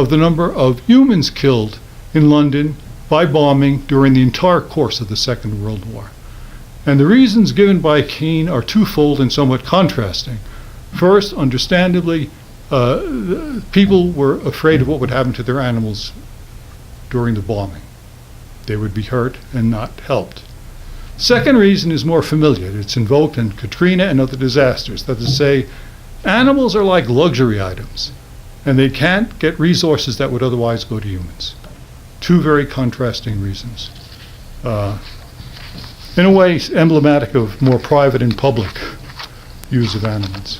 of the number of humans killed in London by bombing during the entire course of the Second World War. And the reasons given by Keane are twofold and somewhat contrasting. First, understandably, people were afraid of what would happen to their animals during the bombing. They would be hurt and not helped. Second reason is more familiar. It's invoked in Katrina and other disasters. That is to say, animals are like luxury items, and they can't get resources that would otherwise go to humans. Two very contrasting reasons. In a way, emblematic of more private and public use of animals.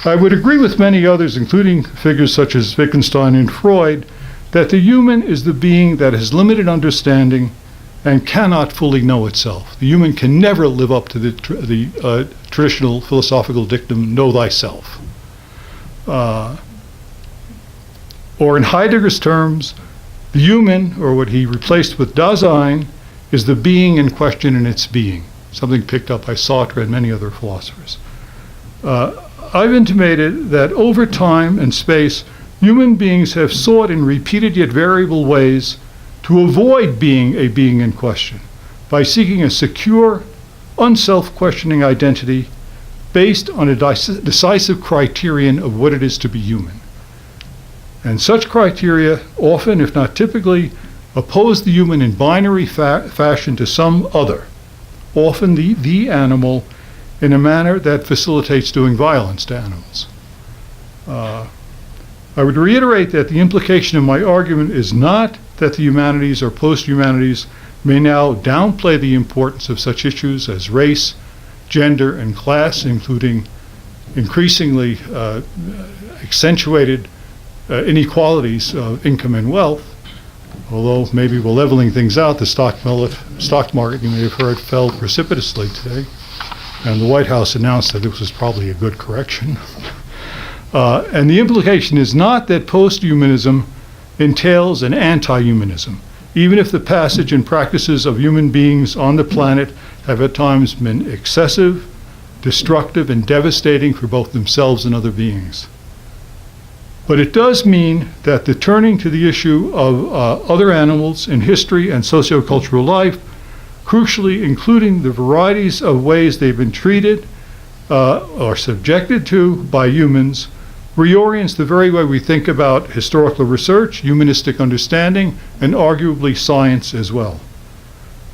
I would agree with many others, including figures such as Wittgenstein and Freud, that the human is the being that has limited understanding and cannot fully know itself. The human can never live up to the traditional philosophical dictum, know thyself. Or in Heidegger's terms, the human, or what he replaced with Dasein, is the being in question in its being, something picked up by Sartre and many other philosophers. I've intimated that over time and space, human beings have sought in repeated yet variable ways to avoid being a being in question by seeking a secure, unself-questioning identity based on a decisive criterion of what it is to be human. And such criteria often, if not typically, oppose the human in binary fashion to some other, often the animal, in a manner that facilitates doing violence to animals. I would reiterate that the implication of my argument is not that the humanities or post-humanities may now downplay the importance of such issues as race, gender, and class, including increasingly accentuated inequalities of income and wealth. Although maybe we're leveling things out, the stock market, you may have heard, fell precipitously today. And the White House announced that this was probably a good correction. And the implication is not that post-humanism entails an anti-humanism, even if the passage and practices of human beings on the planet have at times been excessive, destructive, and devastating for both themselves and other beings. But it does mean that the turning to the issue of other animals in history and sociocultural life, crucially including the varieties of ways they've been treated or subjected to by humans, reorients the very way we think about historical research, humanistic understanding, and arguably science as well.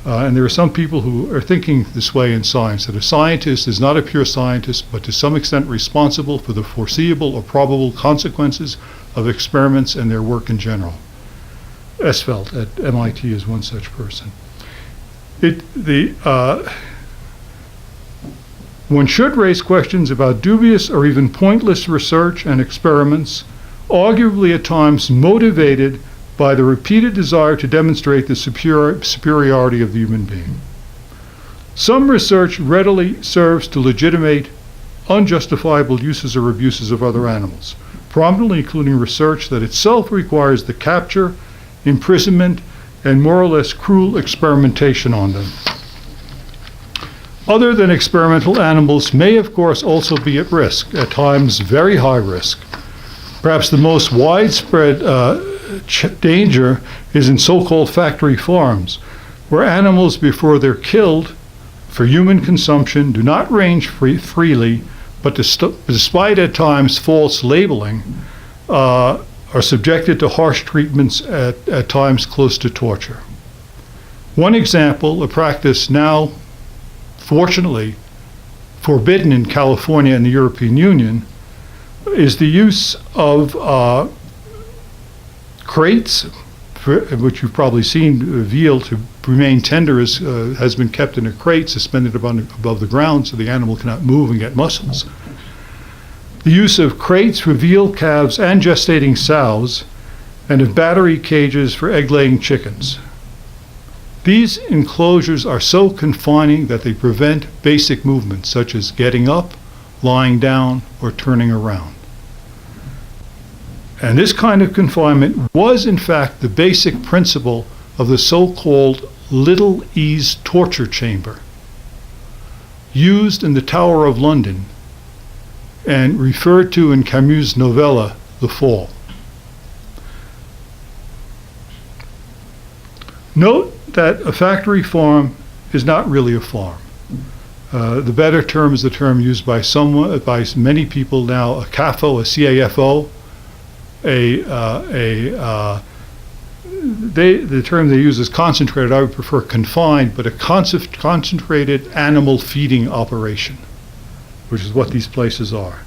And there are some people who are thinking this way in science, that a scientist is not a pure scientist, but to some extent responsible for the foreseeable or probable consequences of experiments and their work in general. Esfeld at MIT is one such person. One should raise questions about dubious or even pointless research and experiments, arguably at times motivated by the repeated desire to demonstrate the superiority of the human being. Some research readily serves to legitimate unjustifiable uses or abuses of other animals, prominently including research that itself requires the capture, imprisonment, and more or less cruel experimentation on them. Other than experimental animals may, of course, also be at risk, at times very high risk. Perhaps the most widespread danger is in so-called factory farms, where animals, before they're killed for human consumption, do not range freely, but despite at times false labeling, are subjected to harsh treatments at times close to torture. One example, a practice now fortunately forbidden in California and the European Union, is the use of crates, which you've probably seen, veal to remain tender has been kept in a crate suspended above the ground so the animal cannot move and get muscles. The use of crates for veal calves and gestating sows, and of battery cages for egg-laying chickens. These enclosures are so confining that they prevent basic movements such as getting up, lying down, or turning around. And this kind of confinement was in fact the basic principle of the so-called Little Ease torture chamber, used in the Tower of London and referred to in Camus' novella, The Fall. Note that a factory farm is not really a farm. The better term is the term used by many people now, a CAFO, a CAFO, the term they use is concentrated. I would prefer confined, but a concentrated animal feeding operation, which is what these places are.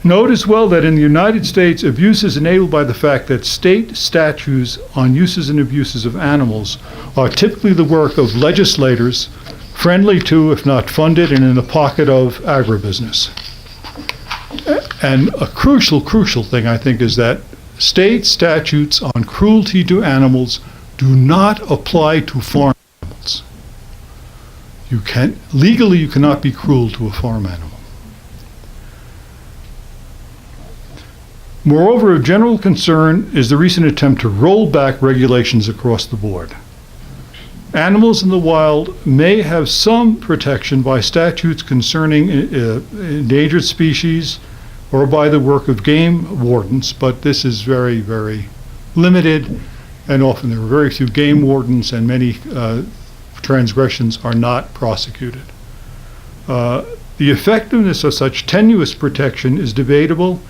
Note as well that in the United States, abuse is enabled by the fact that state statutes on uses and abuses of animals are typically the work of legislators friendly to, if not funded, and in the pocket of agribusiness. And a crucial thing, I think, is that state statutes on cruelty to animals do not apply to farm animals. Legally, you cannot be cruel to a farm animal. Moreover, of general concern is the recent attempt to roll back regulations across the board. Animals in the wild may have some protection by statutes concerning endangered species or by the work of game wardens, but this is very, very limited, and often there are very few game wardens, and many transgressions are not prosecuted. The effectiveness of such tenuous protection is debatable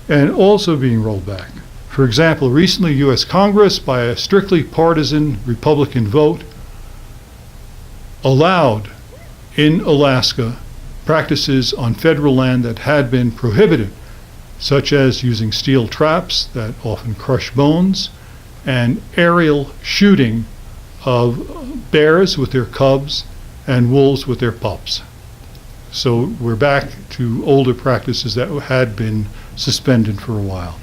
and also being rolled back. For example, recently U.S. Congress, by a strictly partisan Republican vote, allowed in Alaska practices on federal land that had been prohibited, such as using steel traps that often crush bones and aerial shooting of bears with their cubs and wolves with their pups. So we're back to older practices that had been suspended for a while.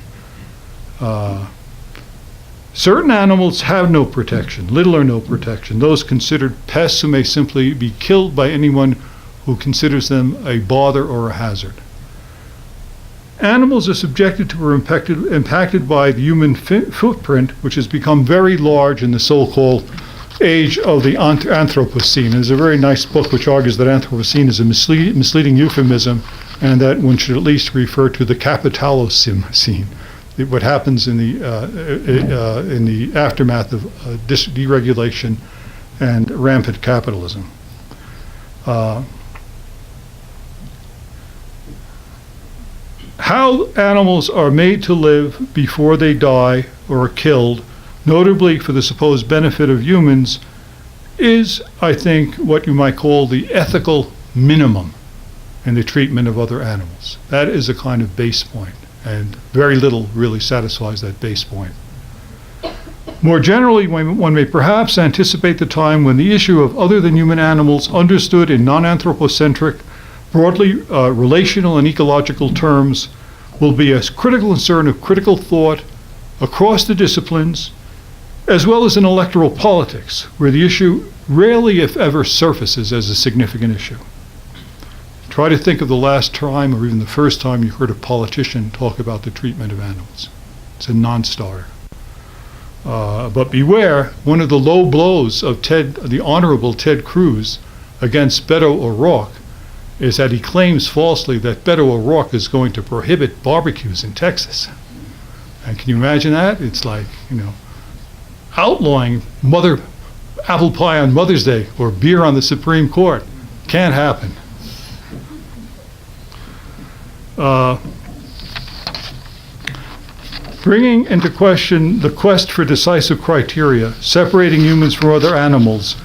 Certain animals have no protection, little or no protection. Those considered pests who may simply be killed by anyone who considers them a bother or a hazard. Animals are subjected to or impacted by the human footprint, which has become very large in the so-called age of the Anthropocene. There's a very nice book which argues that Anthropocene is a misleading euphemism, and that one should at least refer to the Capitalocene, what happens in the aftermath of deregulation and rampant capitalism. How animals are made to live before they die or are killed, notably for the supposed benefit of humans, is, I think, what you might call the ethical minimum in the treatment of other animals. That is a kind of base point, and very little really satisfies that base point. More generally, one may perhaps anticipate the time when the issue of other than human animals understood in non-anthropocentric, broadly relational and ecological terms will be a critical concern of critical thought across the disciplines, as well as in electoral politics, where the issue rarely, if ever, surfaces as a significant issue. Try to think of the last time, or even the first time, you heard a politician talk about the treatment of animals. It's a non-starter. But beware, one of the low blows of the Honorable Ted Cruz against Beto O'Rourke is that he claims falsely that Beto O'Rourke is going to prohibit barbecues in Texas. And can you imagine that? It's like, outlawing apple pie on Mother's Day or beer on the Supreme Court. Can't happen. Bringing into question the quest for decisive criteria, separating humans from other animals,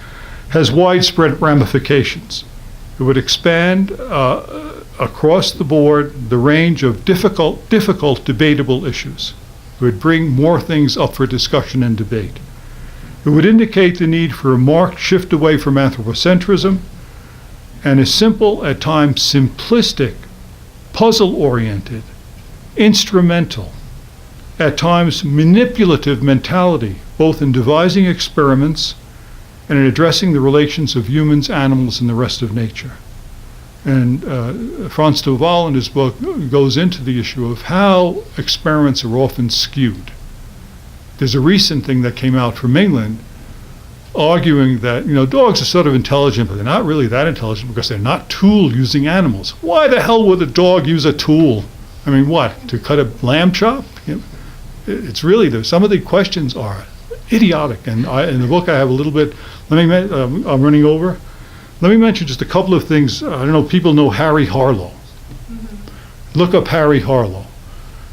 has widespread ramifications. It would expand across the board the range of difficult, debatable issues. It would bring more things up for discussion and debate. It would indicate the need for a marked shift away from anthropocentrism and a simple, at times simplistic, puzzle-oriented, instrumental, at times manipulative mentality, both in devising experiments and in addressing the relations of humans, animals, and the rest of nature. And Frans de Waal in his book goes into the issue of how experiments are often skewed. There's a recent thing that came out from England arguing that, dogs are sort of intelligent, but they're not really that intelligent because they're not tool-using animals. Why the hell would a dog use a tool? I mean, what, to cut a lamb chop? It's really, some of the questions are idiotic. And in the book I have a little bit, I'm running over. Let me mention just a couple of things. I don't know, people know Harry Harlow. Mm-hmm. Look up Harry Harlow.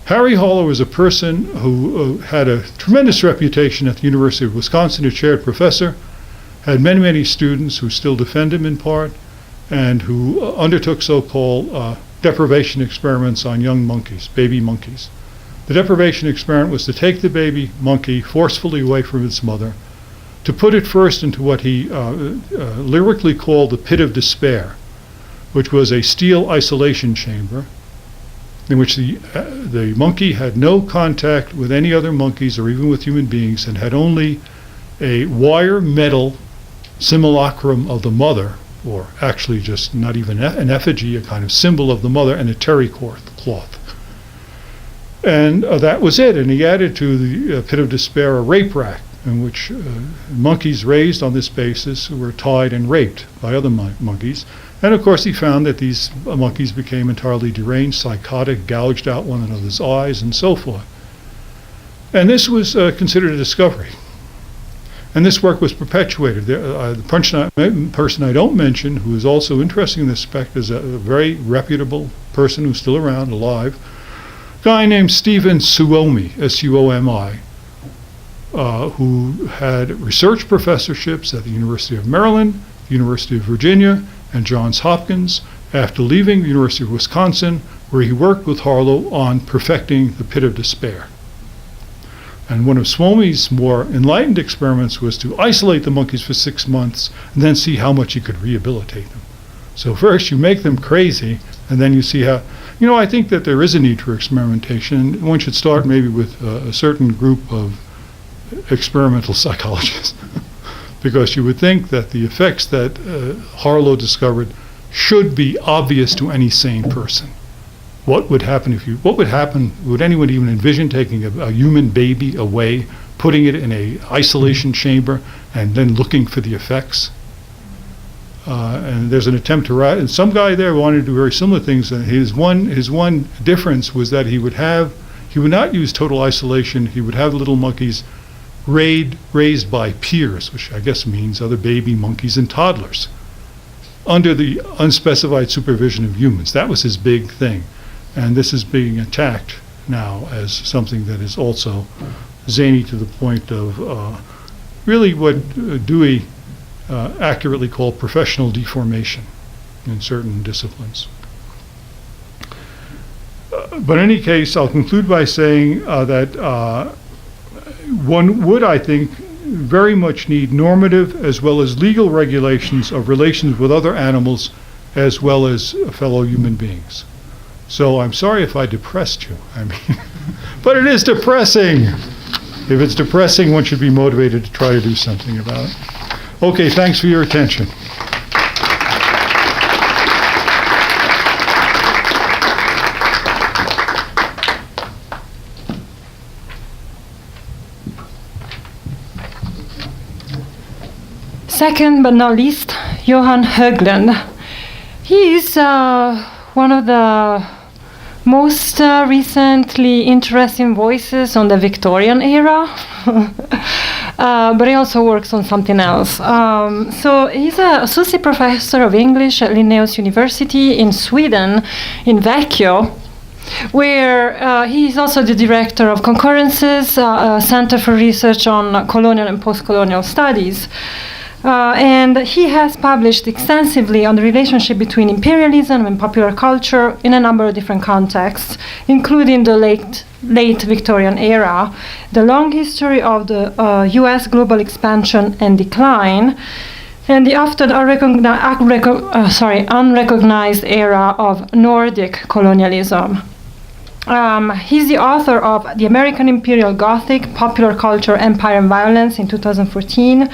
Harry Harlow is a person who had a tremendous reputation at the University of Wisconsin, a chaired professor, had many, many students who still defend him in part, and who undertook so-called deprivation experiments on young monkeys, baby monkeys. The deprivation experiment was to take the baby monkey forcefully away from its mother, to put it first into what he lyrically called the pit of despair, which was a steel isolation chamber, in which the monkey had no contact with any other monkeys or even with human beings, and had only a wire metal simulacrum of the mother, or actually just not even an effigy, a kind of symbol of the mother, and a terry cloth. And that was it. And he added to the pit of despair a rape rack, in which monkeys raised on this basis were tied and raped by other monkeys. And of course he found that these monkeys became entirely deranged, psychotic, gouged out one another's eyes, and so forth. And this was considered a discovery. And this work was perpetuated. The person I don't mention, who is also interested in this aspect, is a very reputable person who's still around, alive, a guy named Stephen Suomi, S-U-O-M-I, who had research professorships at the University of Maryland, the University of Virginia, and Johns Hopkins, after leaving the University of Wisconsin, where he worked with Harlow on perfecting the pit of despair. And one of Suomi's more enlightened experiments was to isolate the monkeys for 6 months and then see how much he could rehabilitate them. So first you make them crazy, and then you see how, I think that there is a need for experimentation. One should start maybe with a certain group of experimental psychologists. Because you would think that the effects that Harlow discovered should be obvious to any sane person. What would happen would anyone even envision taking a human baby away, putting it in a isolation chamber, and then looking for the effects? And there's an attempt to write, and some guy there wanted to do very similar things, and his one difference was that he would not use total isolation. He would have little monkeys raised by peers, which I guess means other baby monkeys and toddlers, under the unspecified supervision of humans. That was his big thing. And this is being attacked now as something that is also zany to the point of really what Dewey accurately called professional deformation in certain disciplines. But in any case, I'll conclude by saying that one would, I think, very much need normative as well as legal regulations of relations with other animals as well as fellow human beings. So I'm sorry if I depressed you. But it is depressing. If it's depressing, one should be motivated to try to do something about it. Okay, thanks for your attention. Second but not least, Johann Hoagland. He is one of the most recently interesting voices on the Victorian era, but he also works on something else. So he's an associate professor of English at Linnaeus University in Sweden, in Växjö, where he is also the director of Concurrences, a Center for Research on Colonial and Postcolonial Studies. And he has published extensively on the relationship between imperialism and popular culture in a number of different contexts, including the late Victorian era, the long history of the US global expansion and decline, and the often unrecognized era of Nordic colonialism. He's the author of The American Imperial Gothic, Popular Culture, Empire and Violence in 2014,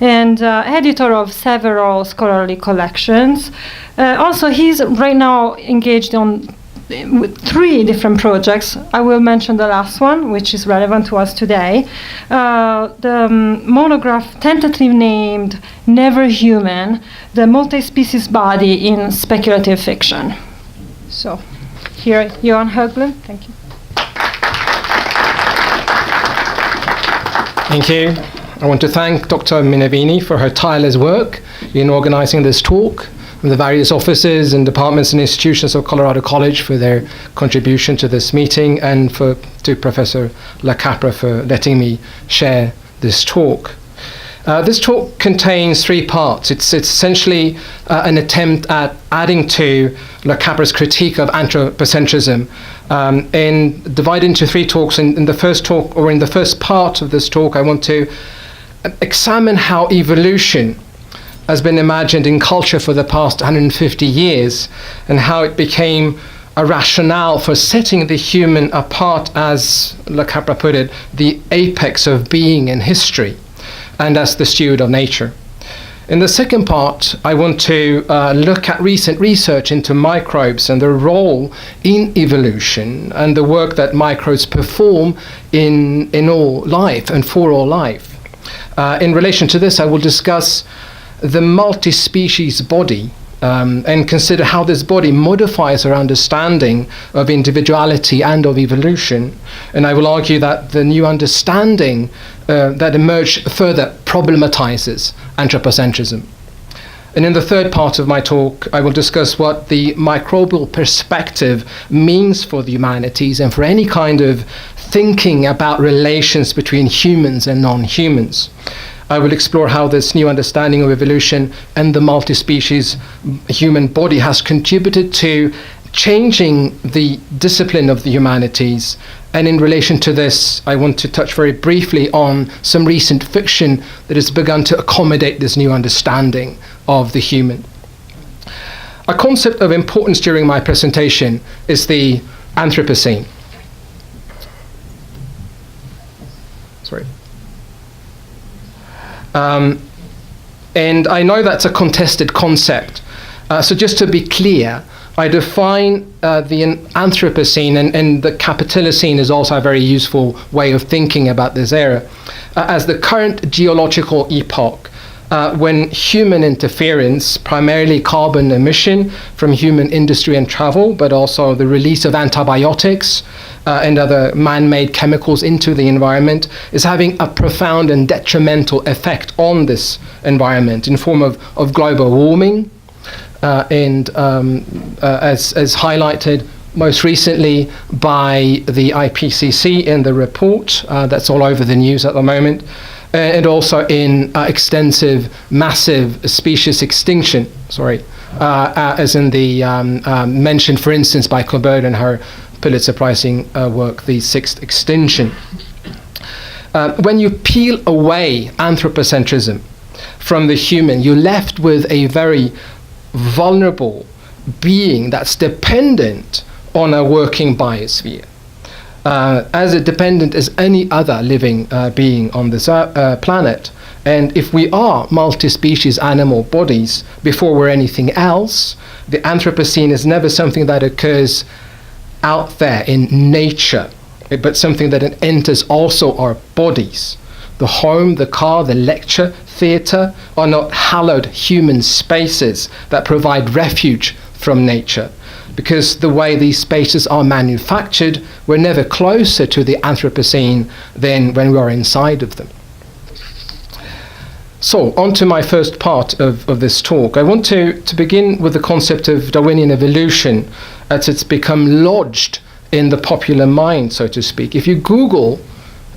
and editor of several scholarly collections. Also, he's right now engaged on with 3 different projects. I will mention the last one, which is relevant to us today. The monograph tentatively named Never Human, the multi-species body in speculative fiction. So, here, Johann Hoagland, thank you. Thank you. I want to thank Dr. Minervini for her tireless work in organizing this talk, and the various offices and departments and institutions of Colorado College for their contribution to this meeting, and to Professor LaCapra for letting me share this talk. This talk contains 3 parts. It's essentially an attempt at adding to LaCapra's critique of anthropocentrism, and divided into 3 talks. In the first talk, or in the first part of this talk, I want to examine how evolution has been imagined in culture for the past 150 years, and how it became a rationale for setting the human apart, as LaCapra put it, the apex of being in history, and as the steward of nature. In the second part, I want to look at recent research into microbes and their role in evolution, and the work that microbes perform in all life and for all life. In relation to this, I will discuss the multi-species body, and consider how this body modifies our understanding of individuality and of evolution. And I will argue that the new understanding that emerged further problematizes anthropocentrism. And in the third part of my talk, I will discuss what the microbial perspective means for the humanities and for any kind of thinking about relations between humans and non-humans. I will explore how this new understanding of evolution and the multi-species human body has contributed to changing the discipline of the humanities. And in relation to this, I want to touch very briefly on some recent fiction that has begun to accommodate this new understanding of the human. A concept of importance during my presentation is the Anthropocene. Sorry. And I know that's a contested concept. So just to be clear, I define the Anthropocene, and the Capitalocene is also a very useful way of thinking about this era, as the current geological epoch when human interference, primarily carbon emission from human industry and travel, but also the release of antibiotics and other man-made chemicals into the environment, is having a profound and detrimental effect on this environment in form of global warming, and as highlighted most recently by the IPCC in the report that's all over the news at the moment, and also in extensive, massive species extinction, as in the mentioned, for instance, by Claude in her Pulitzer Pricing work, The Sixth Extinction. When you peel away anthropocentrism from the human, you're left with a very vulnerable being that's dependent on a working biosphere, as dependent as any other living being on this planet. And if we are multi-species animal bodies before we're anything else, the Anthropocene is never something that occurs out there in nature, but something that enters also our bodies. The home, the car, the lecture theatre are not hallowed human spaces that provide refuge from nature, because the way these spaces are manufactured, we're never closer to the Anthropocene than when we are inside of them. So, on to my first part of this talk. I want to begin with the concept of Darwinian evolution as it's become lodged in the popular mind, so to speak. If you Google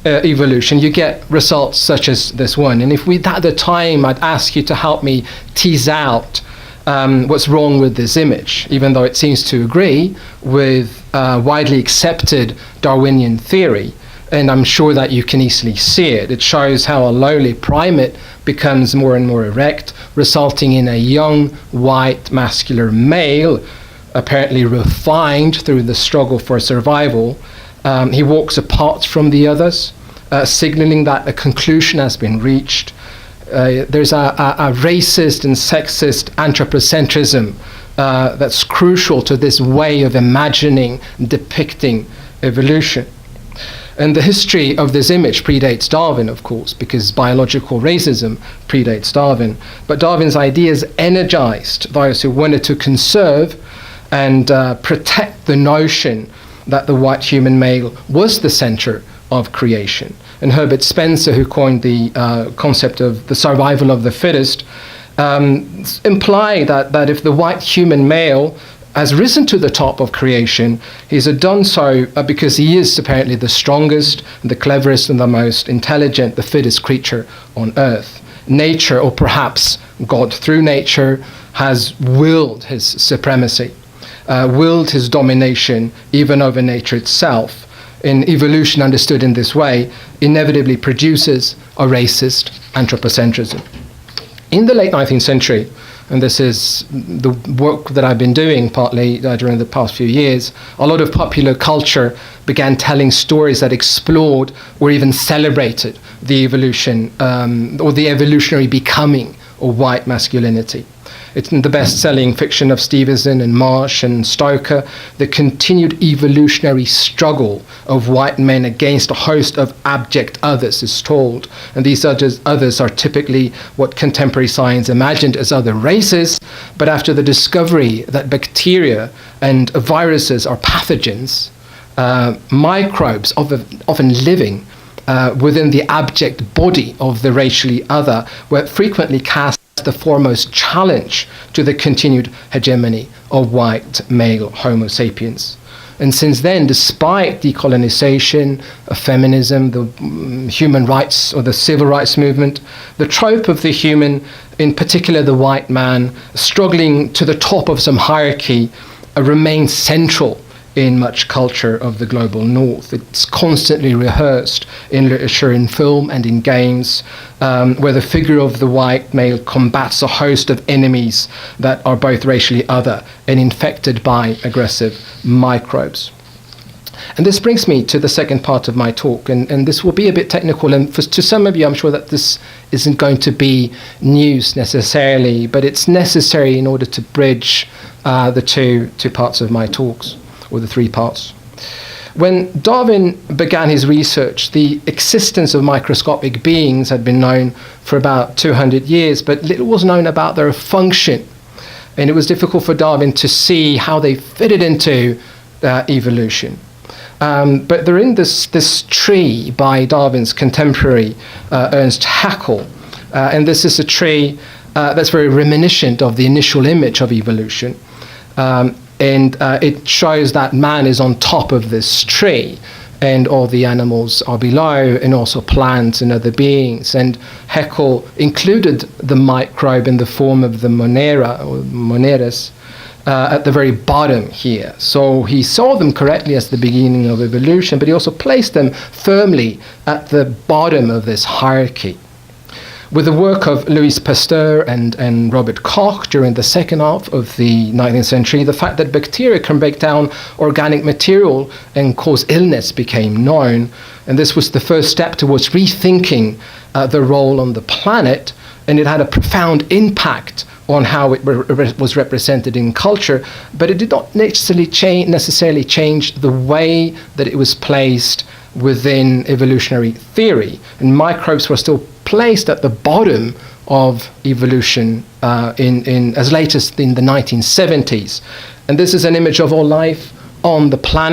evolution, you get results such as this one. And if we at the time, I'd ask you to help me tease out what's wrong with this image, even though it seems to agree with widely accepted Darwinian theory. And I'm sure that you can easily see it. It shows how a lowly primate becomes more and more erect, resulting in a young, white, muscular male, apparently refined through the struggle for survival. He walks apart from the others, signaling that a conclusion has been reached. There's a racist and sexist anthropocentrism that's crucial to this way of imagining, depicting evolution. And the history of this image predates Darwin, of course, because biological racism predates Darwin. But Darwin's ideas energized those who wanted to conserve and protect the notion that the white human male was the center of creation. And Herbert Spencer, who coined the concept of the survival of the fittest, implied that if the white human male has risen to the top of creation, he's done so because he is apparently the strongest, the cleverest, and the most intelligent, the fittest creature on earth. Nature, or perhaps God through nature, has willed his supremacy, willed his domination even over nature itself. And evolution, understood in this way, inevitably produces a racist anthropocentrism. In the late 19th century, and this is the work that I've been doing partly during the past few years, a lot of popular culture began telling stories that explored or even celebrated the evolution or the evolutionary becoming of white masculinity. It's in the best-selling fiction of Stevenson and Marsh and Stoker, the continued evolutionary struggle of white men against a host of abject others is told. And these others are typically what contemporary science imagined as other races, but after the discovery that bacteria and viruses are pathogens, microbes often living within the abject body of the racially other were frequently cast the foremost challenge to the continued hegemony of white male Homo sapiens. And since then, despite decolonization, feminism, the human rights or the civil rights movement, the trope of the human, in particular the white man, struggling to the top of some hierarchy, remains central in much culture of the global north. It's constantly rehearsed in literature, in film, and in games, where the figure of the white male combats a host of enemies that are both racially other and infected by aggressive microbes. And this brings me to the second part of my talk, and this will be a bit technical, and to some of you I'm sure that this isn't going to be news necessarily, but it's necessary in order to bridge the two parts of my talks, or the three parts. When Darwin began his research, the existence of microscopic beings had been known for about 200 years, but little was known about their function. And it was difficult for Darwin to see how they fitted into evolution. But they're in this tree by Darwin's contemporary, Ernst Haeckel. And this is a tree that's very reminiscent of the initial image of evolution. And it shows that man is on top of this tree and all the animals are below, and also plants and other beings. And Haeckel included the microbe in the form of the Monera or Moneras at the very bottom here. So he saw them correctly as the beginning of evolution, but he also placed them firmly at the bottom of this hierarchy. With the work of Louis Pasteur and Robert Koch during the second half of the 19th century, the fact that bacteria can break down organic material and cause illness became known. And this was the first step towards rethinking the role on the planet, and it had a profound impact on how it was represented in culture, but it did not necessarily change the way that it was placed within evolutionary theory. And microbes were still placed at the bottom of evolution in as late as in the 1970s. And this is an image of all life on the planet.